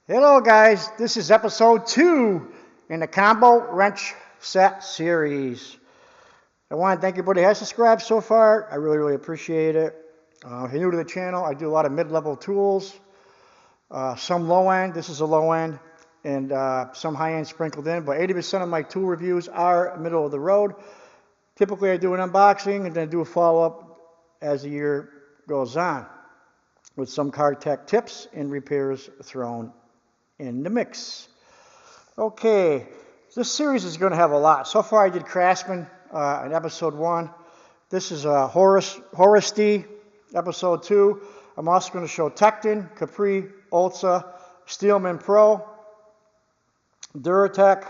Hello guys, this is episode 2 in the combo wrench set series. I want to thank everybody who has subscribed so far. I really appreciate it. If you're new to the channel, I do a lot of mid-level tools, some low end, this is a low end, and some high end sprinkled in, but 80% of my tool reviews are middle of the road. Typically I do an unboxing and then do a follow-up as the year goes on with some car tech tips and repairs thrown in the mix. Okay, this series is going to have a lot. So far I did Craftsman in episode 1. This is Horus D, episode 2. I'm also going to show Tekton, Capri, Ulza, Steelman Pro, Duratec,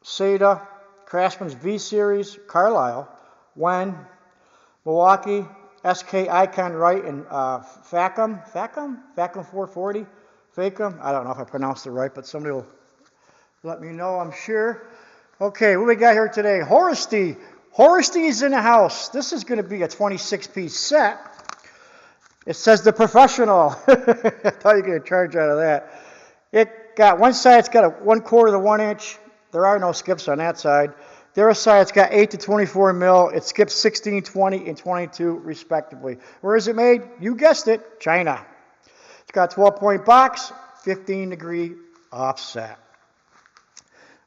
Seda, Craftsman's V Series, Carlisle, Wen, Milwaukee, SK Icon Right, and Facom 440. Facom, I don't know if I pronounced it right, but somebody will let me know, I'm sure. Okay, what we got here today? Horus D. Horus D is in the house. This is going to be a 26-piece set. It says the professional. I thought you could charge out of that. It got one side, it's got a 1/4 to 1 inch. There are no skips on that side. The other side, it's got 8 to 24 mil. It skips 16, 20, and 22 respectively. Where is it made? You guessed it, China. It's got a 12-point box, 15-degree offset.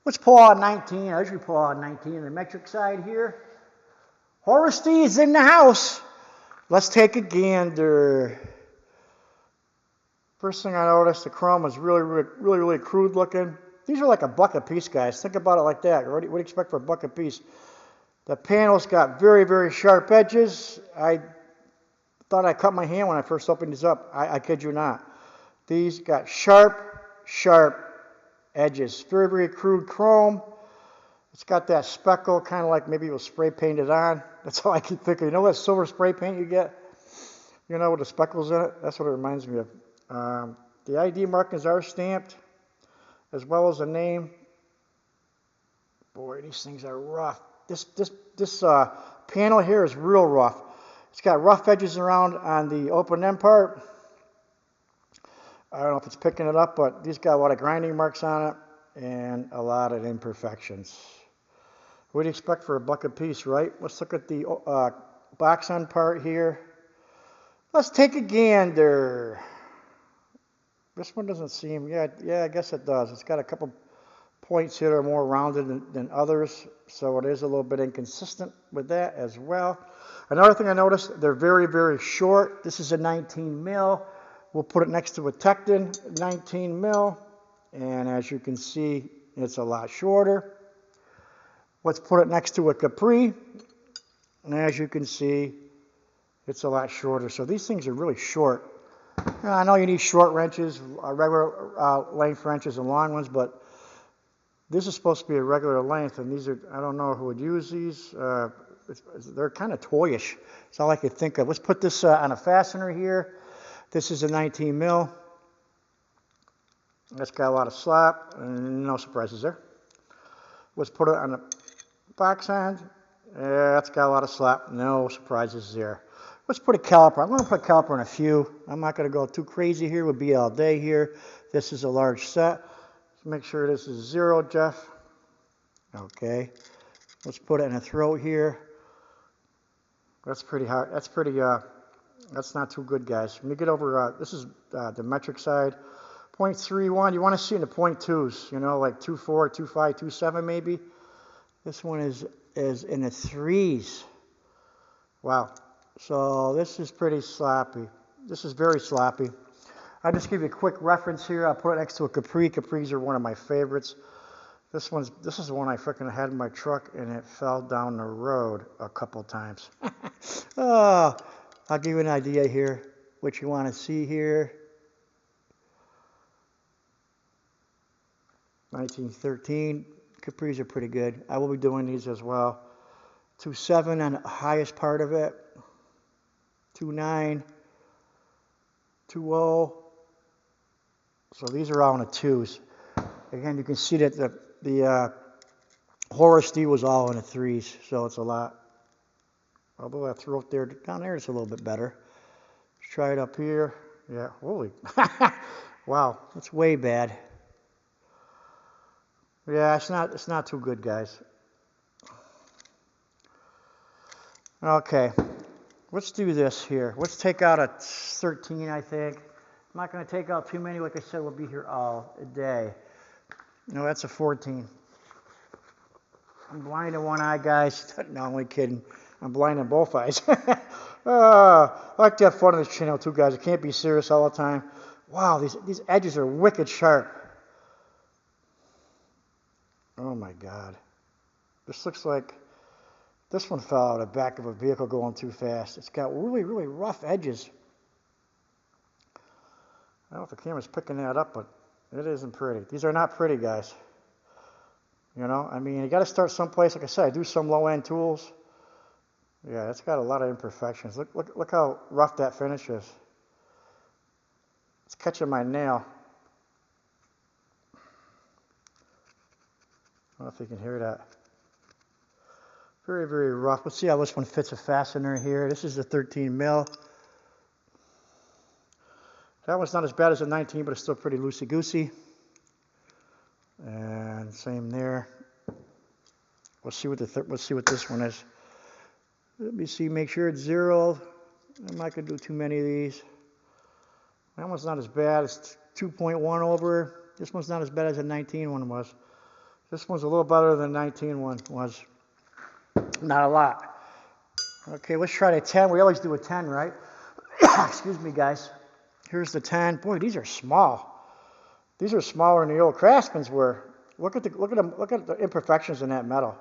Let's pull out 19. I usually pull out 19 on the metric side here. Horus D is in the house. Let's take a gander. First thing I noticed, the chrome is really crude looking. These are like a buck a piece, guys. Think about it like that. What do you expect for a buck a piece? The panel's got very sharp edges. I thought I cut my hand when I first opened these up. I kid you not. These got sharp edges. Very crude chrome. It's got that speckle, kind of like maybe it was spray painted on. That's all I keep thinking. You know that silver spray paint you get? You know, with the speckles in it? That's what it reminds me of. The ID markings are stamped, as well as the name. Boy, these things are rough. This panel here is real rough. It's got rough edges around on the open end part. I don't know if it's picking it up, but these got a lot of grinding marks on it and a lot of imperfections. What do you expect for a buck a piece, right? Let's look at the box end part here. Let's take a gander. This one doesn't seem, yeah, I guess it does. It's got a couple points here that are more rounded than others, so it is a little bit inconsistent with that as well. Another thing I noticed, they're very short. This is a 19 mil. We'll put it next to a Tekton 19 mil, and as you can see, it's a lot shorter. Let's put it next to a Capri, and as you can see, it's a lot shorter. So these things are really short. Now, I know you need short wrenches, regular length wrenches and long ones, but this is supposed to be a regular length, and these are, I don't know who would use these. They're kind of toyish. That's all I could think of. Let's put this on a fastener here. This is a 19 mil. That's got a lot of slap, and no surprises there. Let's put it on the box end. Yeah, that's got a lot of slap, no surprises there. Let's put a caliper. I'm going to put a caliper in a few. I'm not going to go too crazy here. We'll be all day here. This is a large set. Let's make sure this is 0, Jeff. Okay. Let's put it in a throat here. That's pretty hard. That's not too good, guys. Let me get over, this is the metric side. 0.31, you want to see in the 0.2s, you know, like 2.4, 2.5, 2.7 maybe. This one is in the 3s. Wow. So this is pretty sloppy. This is very sloppy. I'll just give you a quick reference here. I'll put it next to a Capri. Capris are one of my favorites. This is the one I freaking had in my truck, and it fell down the road a couple times. Oh, I'll give you an idea here, what you want to see here. 1913. Capris are pretty good. I will be doing these as well. 2.7 on the highest part of it. 2.9. 2.0. So these are all in the 2s. Again, you can see that the Horus D was all in the 3s, so it's a lot. Although that throat there, down there, it's a little bit better. Let's try it up here. Yeah, holy. Wow, that's way bad. Yeah, it's not too good, guys. Okay, let's do this here. Let's take out a 13, I think. I'm not going to take out too many. Like I said, we'll be here all day. No, that's a 14. I'm blind in one eye, guys. No, I'm only kidding. I'm blind in both eyes. I like to have fun on this channel too, guys. I can't be serious all the time. Wow, these edges are wicked sharp. Oh my God. This looks like this one fell out of the back of a vehicle going too fast. It's got really, really rough edges. I don't know if the camera's picking that up, but it isn't pretty. These are not pretty, guys. You know, I mean, you got to start someplace. Like I said, I do some low-end tools. Yeah, it's got a lot of imperfections. Look how rough that finish is. It's catching my nail. I don't know if you can hear that. Very, very rough. Let's see how this one fits a fastener here. This is a 13 mil. That one's not as bad as a 19, but it's still pretty loosey-goosey. And same there. Let's see what this one is. Let me see. Make sure it's 0. I'm not gonna do too many of these. That one's not as bad. It's 2.1 over. This one's not as bad as a 19 one was. This one's a little better than the 19 one was. Not a lot. Okay, let's try the 10. We always do a 10, right? Excuse me, guys. Here's the 10. Boy, these are small. These are smaller than the old Craftsman's were. Look at the imperfections in that metal.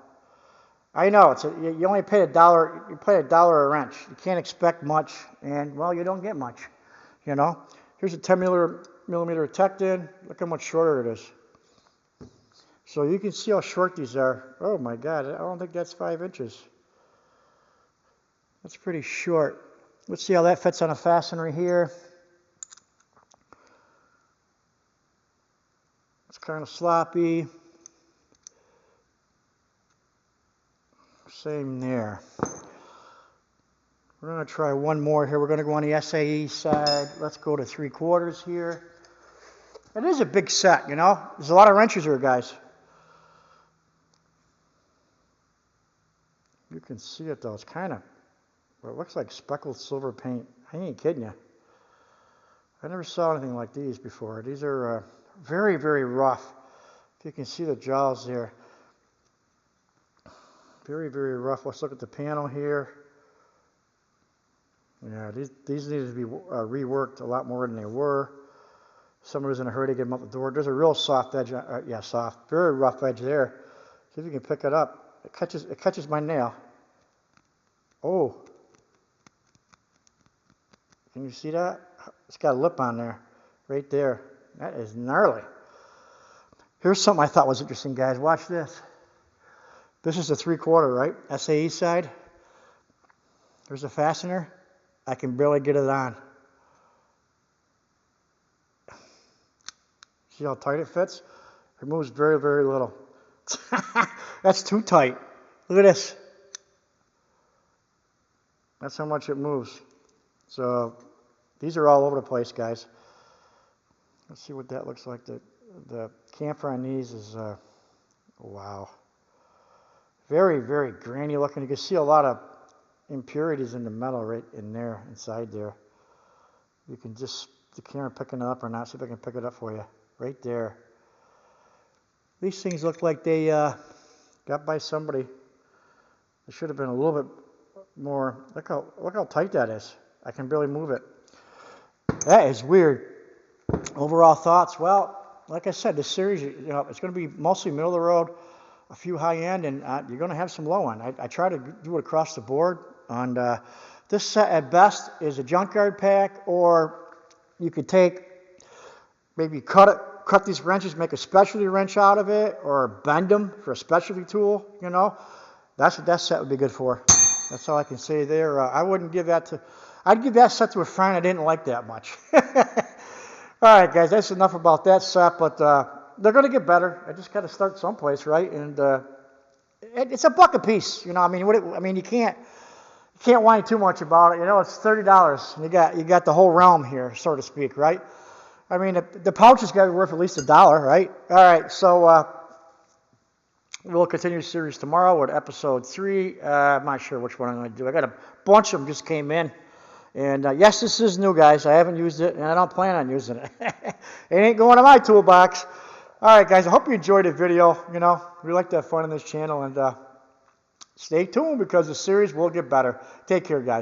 I know you only pay $1. You pay $1 a wrench. You can't expect much, and well, you don't get much. You know. Here's a 10 millimeter Tecton. Look how much shorter it is. So you can see how short these are. Oh my God, I don't think that's 5 inches. That's pretty short. Let's see how that fits on a fastener here. It's kind of sloppy. Same there. We're going to try one more here. We're going to go on the SAE side. Let's go to 3/4 here. It is a big set, you know. There's a lot of wrenches here, guys. You can see it though. It's kind of, well, it looks like speckled silver paint. I ain't kidding you. I never saw anything like these before. These are very, very rough. If you can see the jaws there. Very, very rough. Let's look at the panel here. Yeah, these need to be reworked a lot more than they were. Someone was in a hurry to get them out the door. There's a real soft edge. Yeah, soft. Very rough edge there. See if you can pick it up. It catches my nail. Oh. Can you see that? It's got a lip on there. Right there. That is gnarly. Here's something I thought was interesting, guys. Watch this. This is a 3/4, right? SAE side. There's a fastener. I can barely get it on. See how tight it fits? It moves very, very little. That's too tight. Look at this. That's how much it moves. So these are all over the place, guys. Let's see what that looks like. The camphor on these is, wow. Very, very grainy looking. You can see a lot of impurities in the metal right in there, inside there. You can just, the camera picking it up or not. See if I can pick it up for you. Right there. These things look like they got by somebody. It should have been a little bit more. Look how tight that is. I can barely move it. That is weird. Overall thoughts? Well, like I said, this series, you know, it's going to be mostly middle of the road, a few high end, and you're going to have some low end. I try to do it across the board. And this set at best is a junkyard pack, or you could take, maybe cut these wrenches, make a specialty wrench out of it, or bend them for a specialty tool, you know. That's what that set would be good for. That's all I can say there. I wouldn't give that to, I'd give that set to a friend I didn't like that much. All right, guys, that's enough about that set, but they're going to get better. I just got to start someplace, right? And it's $1 a piece, you know. I mean, you can't whine too much about it. You know, it's $30, and you got the whole realm here, so to speak, right? I mean, the pouch has got to be worth at least $1, right? All right, so we'll continue the series tomorrow with episode 3. I'm not sure which one I'm going to do. I got a bunch of them just came in. And yes, this is new, guys. I haven't used it, and I don't plan on using it. It ain't going in my toolbox. All right, guys, I hope you enjoyed the video. You know, we like to have fun on this channel, and stay tuned because the series will get better. Take care, guys.